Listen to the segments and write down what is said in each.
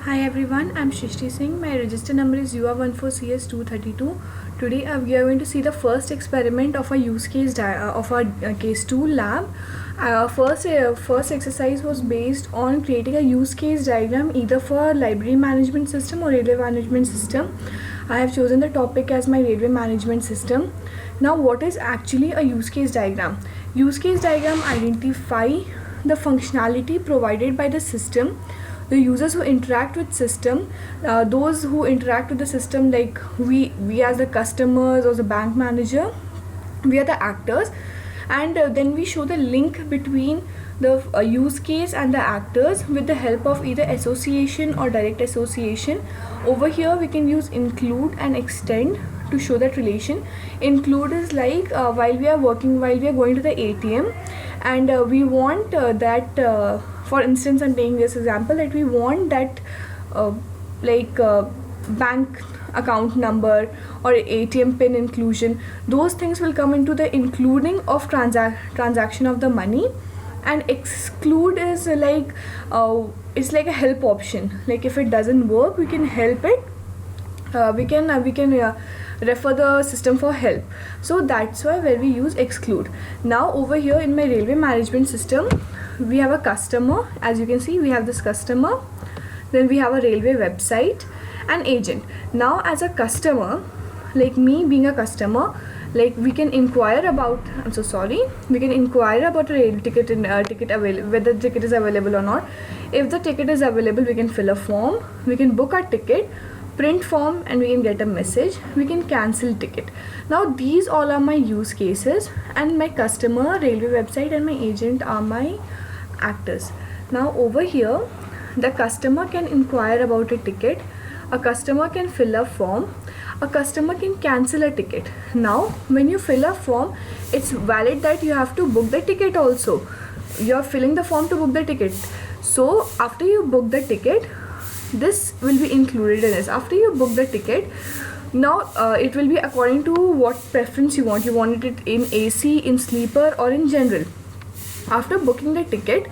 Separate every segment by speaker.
Speaker 1: Hi everyone, I'm Shrishti Singh. My register number is UR14CS232. Today we are going to see the first experiment of a use case of our case 2 lab. First exercise was based on creating a use case diagram either for library management system or railway management system. I have chosen the topic as my railway management system. Now what is actually a use case diagram? Use case diagram identify the functionality provided by the system, the users who interact with system, those who interact with the system, like we as the customers or the bank manager, we are the actors, and then we show the link between the use case and the actors with the help of either association or direct association. Over here we can use include and extend to show that relation. Include is like while we are going to the ATM, and we want that for instance, I'm taking this example that we want that bank account number or ATM pin inclusion. Those things will come into the including of transaction of the money. And exclude is like it's like a help option, like if it doesn't work we can help it, we can refer the system for help. So that's why where we use exclude. Now over here in my railway management system we have a customer. As you can see, we have this customer, then we have a railway website and agent. Now as a customer, like me being a customer, like we can inquire about we can inquire about a rail ticket in whether the ticket is available or not. If the ticket is available, we can fill a form, we can book a ticket, print form, and we can get a message, we can cancel ticket. Now these all are my use cases, and my customer, railway website, and my agent are my actors. Now over here the customer can inquire about a ticket, a customer can fill a form, a customer can cancel a ticket. Now when you fill a form, it's valid that you have to book the ticket also. You're filling the form to book the ticket. So after you book the ticket, this will be included in this. After you book the ticket, now it will be according to what preference you want. You want it in AC, in sleeper, or in general. After booking the ticket,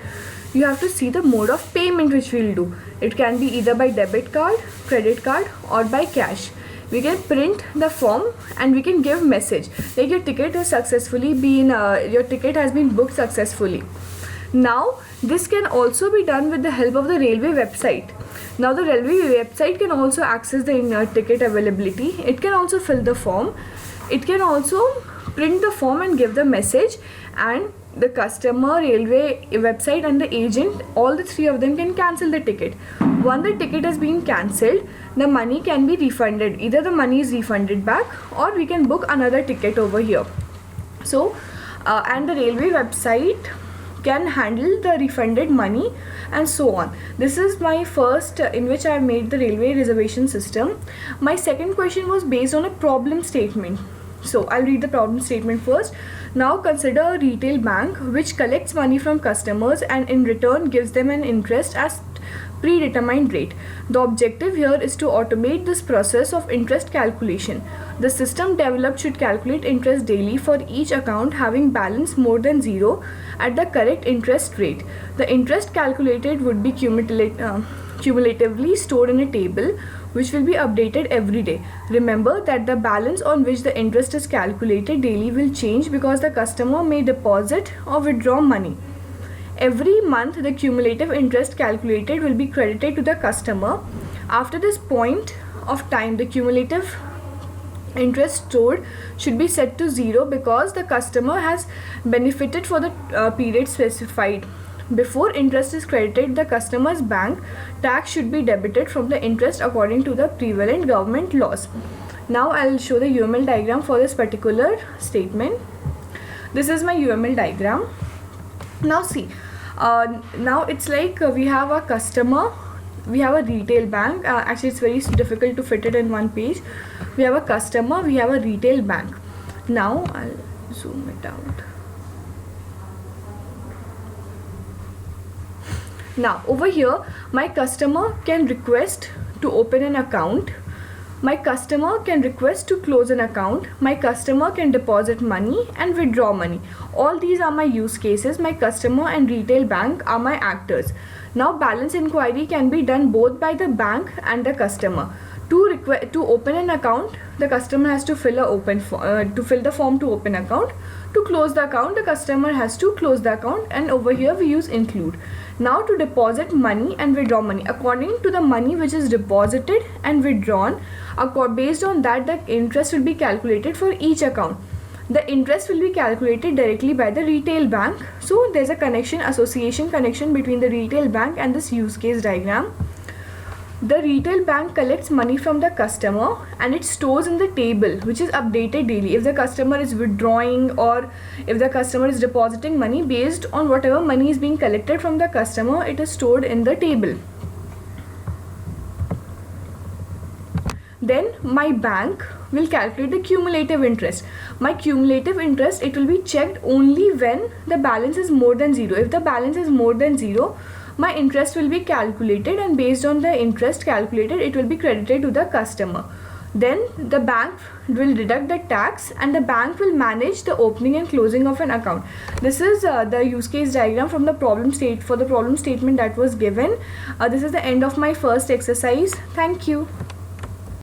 Speaker 1: you have to see the mode of payment which we'll do. It can be either by debit card, credit card, or by cash. We can print the form and we can give message like your ticket has successfully been your ticket has been booked successfully. Now this can also be done with the help of the railway website. Now the railway website can also access the ticket availability. It can also fill the form. It can also print the form and give the message, and the customer, railway website, and the agent, all the three of them can cancel the ticket. Once the ticket has been cancelled, the money can be refunded. Either the money is refunded back or we can book another ticket over here. So and the railway website can handle the refunded money and so on. This is my first in which I have made the railway reservation system. My second question was based on a problem statement. So I'll read the problem statement first. Now consider a retail bank which collects money from customers and in return gives them an interest as predetermined rate. The objective here is to automate this process of interest calculation. The system developed should calculate interest daily for each account having balance more than 0 at the correct interest rate. The interest calculated would be cumulatively stored in a table which will be updated every day. Remember that the balance on which the interest is calculated daily will change because the customer may deposit or withdraw money. Every month the cumulative interest calculated will be credited to the customer. After this point of time, the cumulative interest stored should be set to 0 because the customer has benefited for the period specified. Before interest is credited, the customer's bank tax should be debited from the interest according to the prevalent government laws. Now I'll show the UML diagram for this particular statement. This is my UML diagram. Now see, now it's like we have a customer, we have a retail bank. Actually it's very difficult to fit it in one page. We have a customer, we have a retail bank. Now I'll zoom it out. Now over here my customer can request to open an account, my customer can request to close an account, my customer can deposit money and withdraw money. All these are my use cases. My customer and retail bank are my actors. Now balance inquiry can be done both by the bank and the customer. To open an account, the customer has to fill the form to open account. To close the account, the customer has to close the account, and over here we use include. Now to deposit money and withdraw money, according to the money which is deposited and withdrawn, based on that the interest will be calculated for each account. The interest will be calculated directly by the retail bank. So there's a association connection between the retail bank and this use case diagram. The retail bank collects money from the customer and it stores in the table, which is updated daily. If the customer is withdrawing or if the customer is depositing money, based on whatever money is being collected from the customer, it is stored in the table. Then my bank will calculate the cumulative interest. My cumulative interest, it will be checked only when the balance is more than 0. If the balance is more than 0, my interest will be calculated, and based on the interest calculated, it will be credited to the customer. Then the bank will deduct the tax and the bank will manage the opening and closing of an account. This is the use case diagram from the problem statement that was given. This is the end of my first exercise. Thank you.